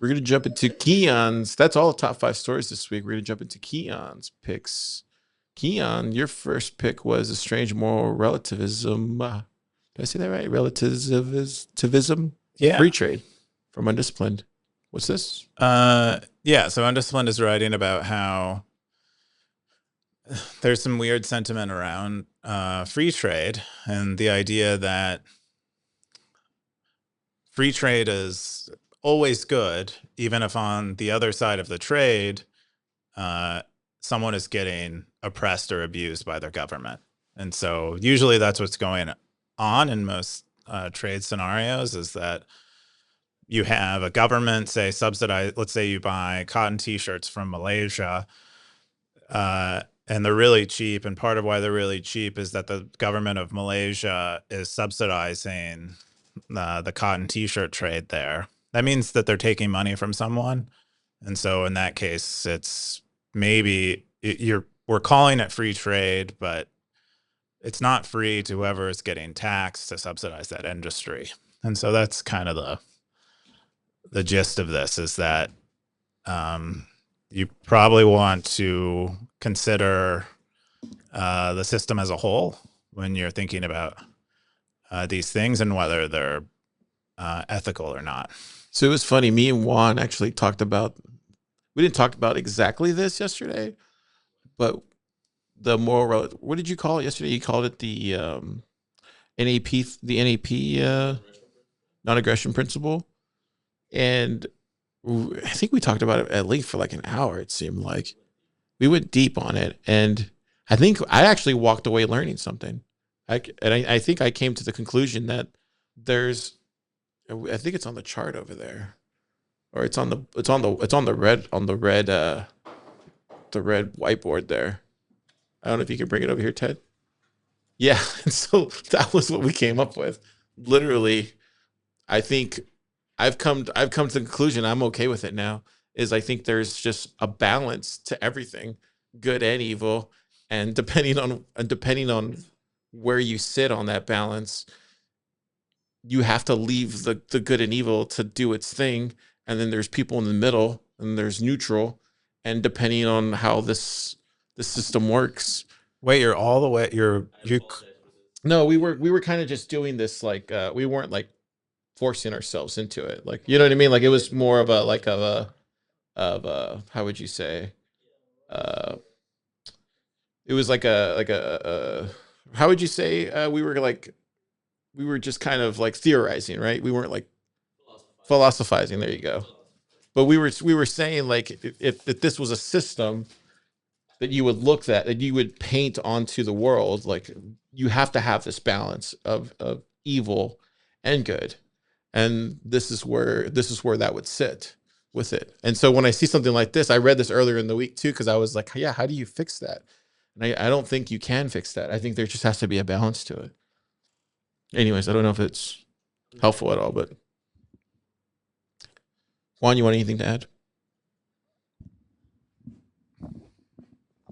We're gonna jump into Keyan's. That's all the top 5 stories this week. We're gonna jump into Keyan's picks. Keyan, your first pick was a strange moral relativism. Did I say that right? Relativism. Yeah. Free trade from Undisciplined. What's this? Yeah. So Undisciplined is writing about how there's some weird sentiment around free trade and the idea that free trade is always good, even if on the other side of the trade, someone is getting oppressed or abused by their government. And so usually that's what's going on in most trade scenarios, is that you have a government, say, subsidize, let's say you buy cotton t-shirts from Malaysia, and they're really cheap. And part of why they're really cheap is that the government of Malaysia is subsidizing the cotton t-shirt trade there. That means that they're taking money from someone. And so in that case, it's maybe we're calling it free trade, but it's not free to whoever is getting taxed to subsidize that industry. And so that's kind of the gist of this, is that you probably want to consider the system as a whole when you're thinking about these things and whether they're ethical or not. So it was funny. Me and Juan actually talked about. We didn't talk about exactly this yesterday, but the moral. What did you call it yesterday? You called it the NAP, non-aggression principle, and I think we talked about it at least for like an hour. It seemed like we went deep on it, and I think I actually walked away learning something. I think I came to the conclusion that there's. I think it's on the chart over there, or it's on the red whiteboard there. I don't know if you can bring it over here, Ted. Yeah, so that was what we came up with. Literally, I think I've come to the conclusion, I'm okay with it now, is I think there's just a balance to everything, good and evil, and depending on where you sit on that balance, you have to leave the good and evil to do its thing, and then there's people in the middle, and there's neutral, and depending on how the system works. Wait, you're all the way. You. No, we were kind of just doing this, like we weren't like forcing ourselves into it, like, you know what I mean? Like, it was more of a how would you say? It was like a how would you say? We were just kind of like theorizing, right? We weren't like philosophizing. There you go. But we were saying, like, if this was a system that you would look at, that you would paint onto the world, like, you have to have this balance of evil and good, and this is where that would sit with it. And so when I see something like this, I read this earlier in the week too, because I was like, yeah, how do you fix that? And I don't think you can fix that. I think there just has to be a balance to it. Anyways, I don't know if it's helpful at all, but Juan, you want anything to add?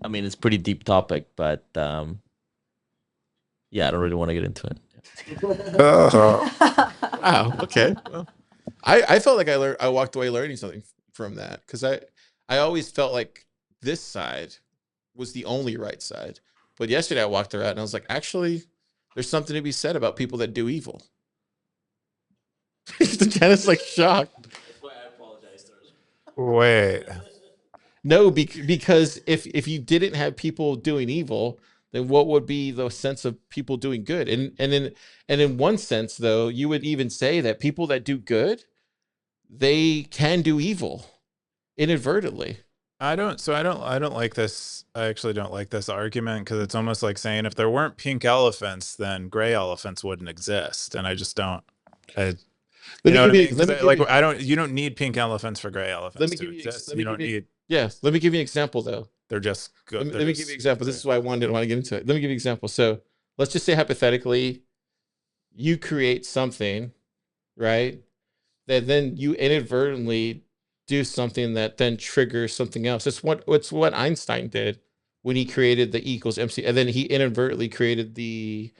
I mean, it's a pretty deep topic, but yeah, I don't really want to get into it. Wow. Okay. Well, I felt like I walked away learning something from that, because I always felt like this side was the only right side, but yesterday I walked around and I was like, actually, there's something to be said about people that do evil. Dennis like shocked. That's why I apologize. Wait. No, because if you didn't have people doing evil, then what would be the sense of people doing good? And in one sense, though, you would even say that people that do good, they can do evil inadvertently. I don't like this. I actually don't like this argument, because it's almost like saying if there weren't pink elephants, then gray elephants wouldn't exist. And I just don't. You don't need pink elephants for gray elephants to exist. You don't need. Yes. Let me give you an example, though. They're just good. Let me give you an example. This is why I didn't want to get into it. Let me give you an example. So let's just say, hypothetically, you create something, right? That then you inadvertently do something that then triggers something else. It's what Einstein did when he created the E equals MC, and then he inadvertently created the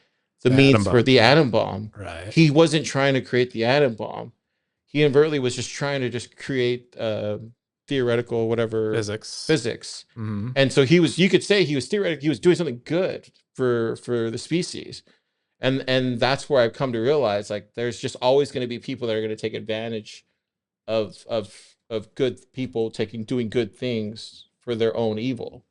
means for the atom bomb. Right. He wasn't trying to create the atom bomb. he inadvertently was just trying to just create theoretical whatever physics. Mm-hmm. And so you could say he was doing something good for the species. And that's where I've come to realize, like, there's just always going to be people that are going to take advantage of good people doing good things for their own evil.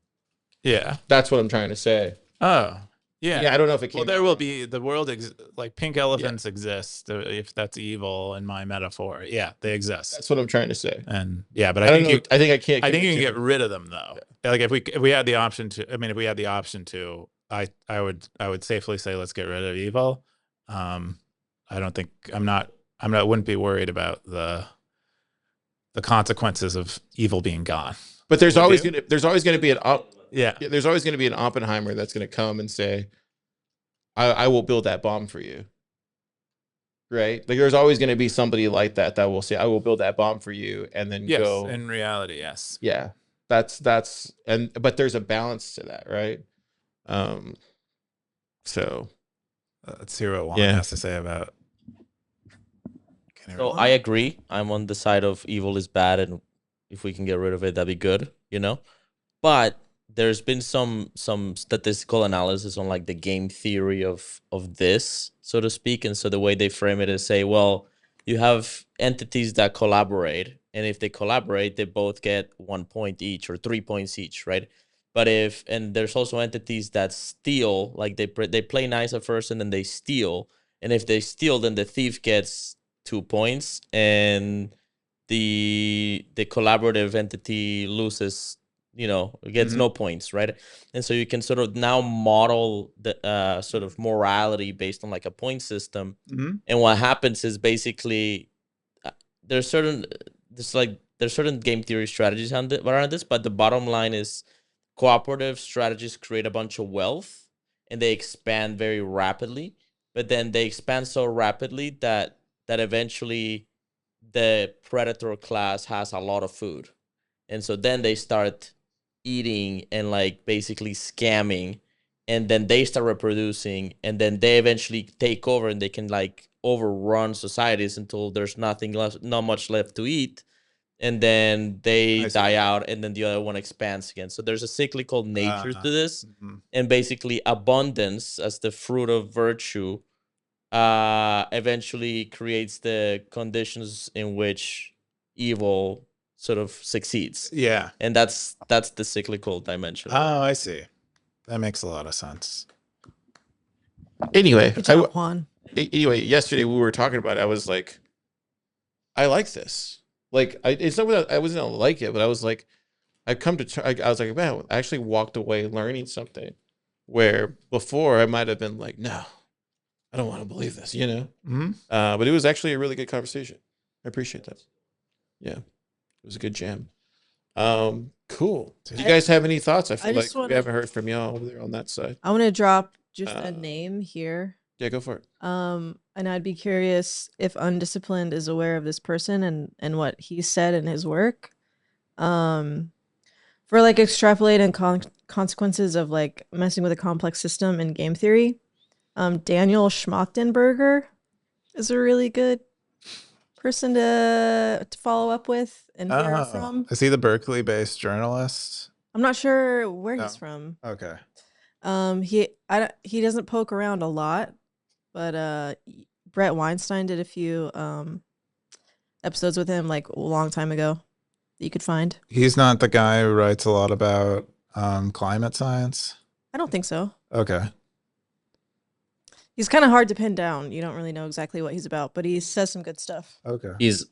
Yeah. That's what I'm trying to say. Oh, yeah. Yeah, I don't know if it came Well, there out will wrong. be the world like pink elephants exist if that's evil in my metaphor. Yeah, they exist. That's what I'm trying to say. And yeah, but I don't know. I think I can't. I think you can get rid of them though. Like if we had the option to, I mean, if we had the option to, I would safely say let's get rid of evil. I don't think wouldn't be worried about the consequences of evil being gone. But there's always gonna be there's always gonna be an Oppenheimer that's gonna come and say, I will build that bomb for you. Right? Like there's always gonna be somebody like that will say, I will build that bomb for you, and then go. In reality, yes. Yeah. But there's a balance to that, right? So let's hear what Juan has to say about. So I agree. I'm on the side of evil is bad, and if we can get rid of it, that'd be good, you know? But there's been some statistical analysis on like the game theory of this, so to speak. And so the way they frame it is say, well, you have entities that collaborate, and if they collaborate, they both get 1 point each or 3 points each, right? But and there's also entities that steal, like they play nice at first and then they steal. And if they steal, then the thief gets 2 points, and the collaborative entity loses, gets no points, right? And so you can sort of now model the sort of morality based on like a point system. Mm-hmm. And what happens is basically there's certain game theory strategies around this, but the bottom line is cooperative strategies create a bunch of wealth and they expand very rapidly, but then they expand so rapidly that eventually the predator class has a lot of food. And so then they start eating and like basically scamming, and then they start reproducing, and then they eventually take over and they can like overrun societies until there's not much left to eat. And then they die out, and then the other one expands again. So there's a cyclical nature to this. Mm-hmm. And basically abundance as the fruit of virtue eventually creates the conditions in which evil sort of succeeds. Yeah. And that's the cyclical dimension. Oh, I see. That makes a lot of sense. Anyway, Good job, Juan. Yesterday we were talking about it. I was like, I like this. Like, it's not that I wasn't gonna like it, but I was like, I was like, man, I actually walked away learning something where before I might have been like, no, I don't want to believe this, Mm-hmm. But it was actually a really good conversation. I appreciate that. Yeah, it was a good jam. Cool. Do you guys have any thoughts? I feel like we haven't heard from y'all over there on that side. I want to drop just a name here. Yeah, go for it. And I'd be curious if Undisciplined is aware of this person and what he said in his work. For like extrapolating consequences of like messing with a complex system in game theory. Daniel Schmachtenberger is a really good person to follow up with and hear from. Is he the Berkeley-based journalist? I'm not sure where he's from. Okay. He doesn't poke around a lot, but Brett Weinstein did a few episodes with him like a long time ago that you could find. He's not the guy who writes a lot about climate science? I don't think so. Okay. He's kind of hard to pin down. You don't really know exactly what he's about, but he says some good stuff. Okay. He's,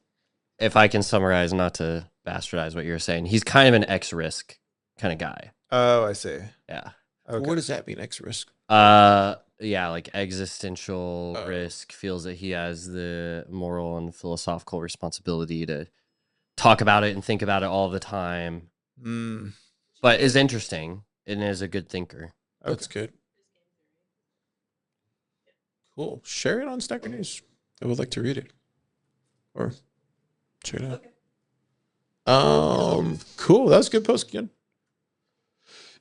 if I can summarize, not to bastardize what you're saying, he's kind of an X-risk kind of guy. Oh, I see. Yeah. Okay. What does that mean, X-risk? Yeah, like existential risk, feels that he has the moral and philosophical responsibility to talk about it and think about it all the time. But is interesting and is a good thinker. That's good. Cool. Share it on Stacker.News. I would like to read it. Or check it out. Cool. That was a good post again.